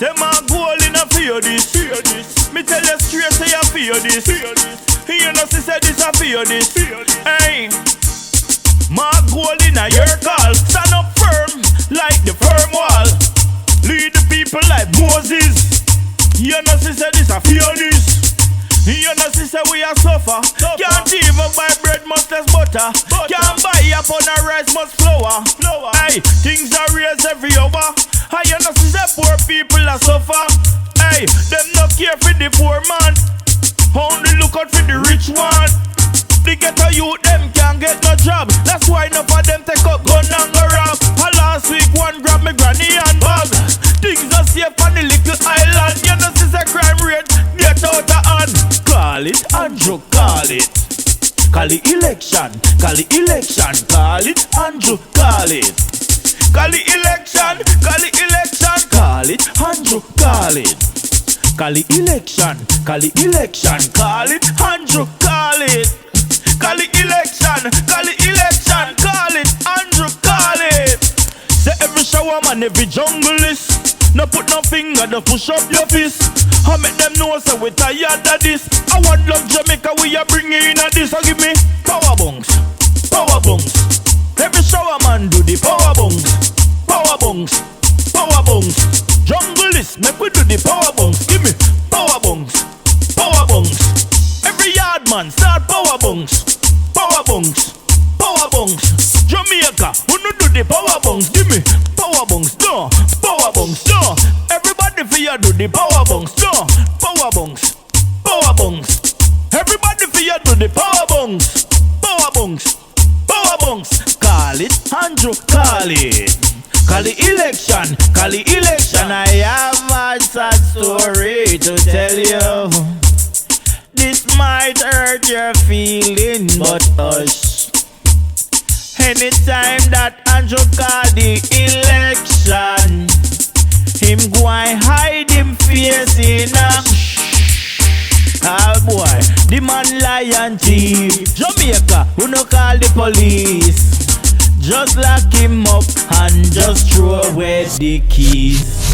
Say my goal in a fear this. Me tell you straight, say I fear this. You know, she said this, I fear this. Hey, my goal in a your call. Stand up firm like the firm wall. Lead the people like Moses. You know, she said this, I fear this. You know, she said we are suffer. Can't even buy bread, much less butter. Can't buy up on a rice, much flour. Hey, things are raised every hour. And you know, she said poor people are suffer. Hey, them not care for the poor man. Only look out for the rich one. The ghetto youth, them can't get no job. That's why enough of them take up gun and go rob. Last week one grab me granny and bag. Things are safe on the little island. You know, this a crime rate, get out of hand. Call it, Andrew, call it. Call it election, call it election. Call it, Andrew, call it. Call it election, call it election. Call it, Andrew, call it. Call it election, call it election. Call it, Andrew, call it. Call it election, call it election. Call it, Andrew, call it. Say every shower man, every junglist. No put no finger, no push up your fist. I make them know so we tired of this. I want love Jamaica, we are bringing in a this. So give me power bunks, power bunks. Every shower man do the power bunks, power bunks, power bunks. Junglist, make we do the power bunks. Give me power bunks, power bunks. Every yard man start power bunks, power bunks, power bunks. Jamaica, who no do the power bunks? Give me power bunks, no, power bunks, no. Everybody for you do the power bunks, no, power bunks, power bunks. Everybody for you do the power bunks, power bunks, power bunks. Call it, Andrew, call it. Call it election, call it election. I have a sad story to tell you. This might hurt your feeling, but hush. Anytime that Andrew call the election, him go and hide him face in a boy, the man lion thief. Jamaica, who no call the police. Just lock him up and just throw away the keys.